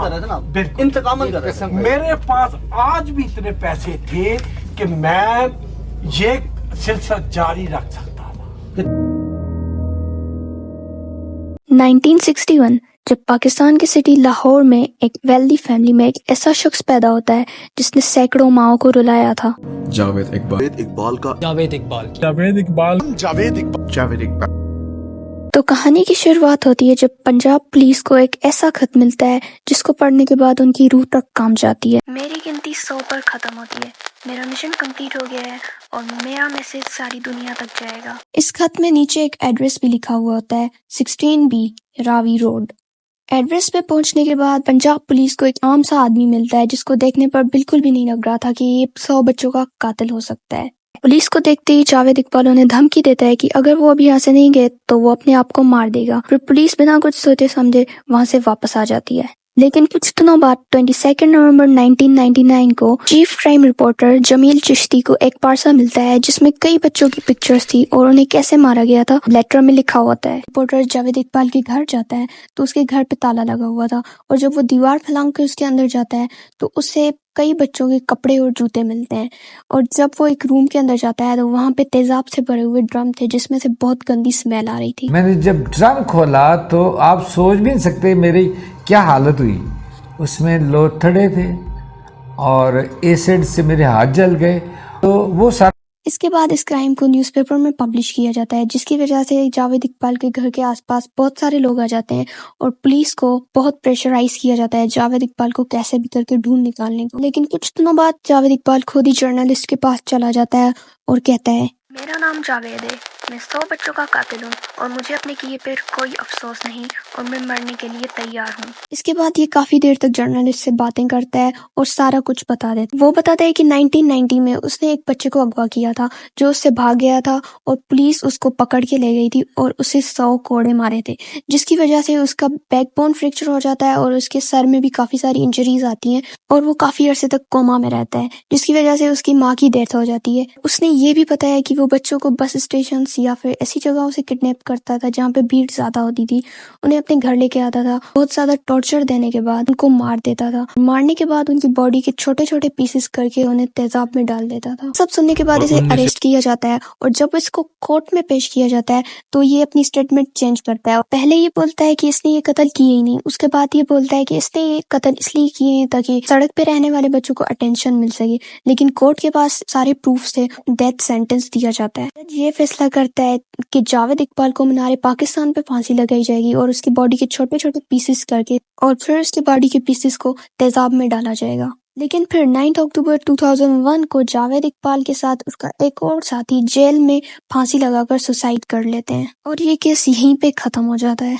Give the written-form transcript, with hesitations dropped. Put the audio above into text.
कर रहे थे ना, बिल्कुल इंतकामन कर रहे थे। मेरे पास आज भी इतने पैसे थे कि मैं ये सिलसिला जारी रख सकता था। 1961 जब पाकिस्तान की सिटी लाहौर में एक वेल्दी फैमिली में एक ऐसा शख्स पैदा होता है जिसने सैकड़ों माओं को रुलाया था। जावेद इकबाल। तो कहानी की शुरुआत होती है जब पंजाब पुलिस को एक ऐसा खत मिलता है जिसको पढ़ने के बाद उनकी रूह तक कांप जाती है। मेरी गिनती 100 पर खत्म होती है, मेरा मिशन कंप्लीट हो गया है और मेरा मैसेज सारी दुनिया तक जाएगा। इस खत में नीचे एक एड्रेस भी लिखा हुआ होता है, 16B रावी रोड। एड्रेस पे पहुंचने के बाद पंजाब पुलिस को एक आम सा आदमी मिलता है जिसको देखने पर बिल्कुल भी नहीं लग रहा था कि ये 100 बच्चों का कातिल हो सकता है। पुलिस को देखते ही जावेद इकबाल उन्हें धमकी देता है कि अगर वो अभी यहाँ से नहीं गए तो वो अपने आप को मार देगा। फिर पुलिस बिना कुछ सोचे समझे वहाँ से वापस आ जाती है। लेकिन कुछ दिनों बाद 22 नवंबर 1999 को chief crime reporter Jameel Chishti को एक पार्सल मिलता है जिसमें कई बच्चों की पिक्चर्स थी और उन्हें कैसे मारा गया था लेटर में लिखा होता है। रिपोर्टर जावेद इकबाल के घर जाता है तो उसके घर पे ताला लगा हुआ था और जब वो दीवार फलांग कर उसके अंदर जाता है तो उससे कई बच्चों के कपड़े और जूते मिलते हैं। और जब वो एक रूम के अंदर जाता है तो वहाँ पे तेजाब से भरे हुए ड्रम थे जिसमें से बहुत गंदी स्मेल आ रही थी। मैंने जब ड्रम खोला तो आप सोच भी नहीं सकते मेरी क्या हालत हुई। उसमें लोथड़े थे और एसिड से मेरे हाथ जल गए। तो वो सारा इसके बाद इस क्राइम को न्यूज़पेपर में पब्लिश किया जाता है जिसकी वजह से जावेद इकबाल के घर के आसपास बहुत सारे लोग आ जाते हैं और पुलिस को बहुत प्रेशराइज किया जाता है जावेद इकबाल को कैसे भी करके ढूंढ निकालने को। लेकिन कुछ दिनों बाद जावेद इकबाल खुद ही जर्नलिस्ट के पास चला जाता है और कहता है, मेरा नाम जावेद है, मैं 100 बच्चों का कातिल हूँ और मुझे अपने किए पर कोई अफसोस नहीं और मैं मरने के लिए तैयार हूँ। इसके बाद ये काफी देर तक जर्नलिस्ट से बातें करता है और सारा कुछ बता देता है। वो बताता है कि 1990 में उसने एक बच्चे को अगवा किया था जो उससे भाग गया था और पुलिस उसको पकड़ के ले गई थी और उसे 100 कोड़े मारे थे जिसकी वजह से उसका बैकबोन फ्रैक्चर हो जाता है और उसके सर में भी काफी सारी इंजरीज आती हैं और वो काफी अरसे तक कोमा में रहता है जिसकी वजह से उसकी माँ की डेथ हो जाती है। उसने ये भी बताया कि वो बच्चों को बस स्टेशन या फिर ऐसी जगहों से किडनैप करता था जहाँ पे भीड़ ज्यादा होती थी, उन्हें अपने घर लेके आता था, बहुत ज्यादा टॉर्चर देने के बाद उनको मार देता था। मारने के बाद उनकी बॉडी के छोटे छोटे पीसेस करके उन्हें तेजाब में डाल देता था। सब सुनने के बाद इसे अरेस्ट किया जाता है और जब इसको कोर्ट में पेश किया जाता है तो ये अपनी स्टेटमेंट चेंज करता है। पहले ये बोलता है कि इसने ये कत्ल किए ही नहीं, उसके बाद ये बोलता है कि इसने ये कत्ल इसलिए किए हैं ताकि सड़क पे रहने वाले बच्चों को अटेंशन मिल सके। लेकिन कोर्ट के पास सारे प्रूफ से डेथ सेंटेंस दिया जाता है। ये फैसला करता है कि जावेद इकबाल को मीनारे पाकिस्तान पे फांसी लगाई जाएगी और उसकी बॉडी के छोटे छोटे पीसेस करके और फिर उसकी बॉडी के पीसेस को तेजाब में डाला जाएगा। लेकिन फिर 9 अक्टूबर 2001 को जावेद इकबाल के साथ उसका एक और साथी जेल में फांसी लगाकर सुसाइड कर लेते हैं और ये केस यहीं पे खत्म हो जाता है।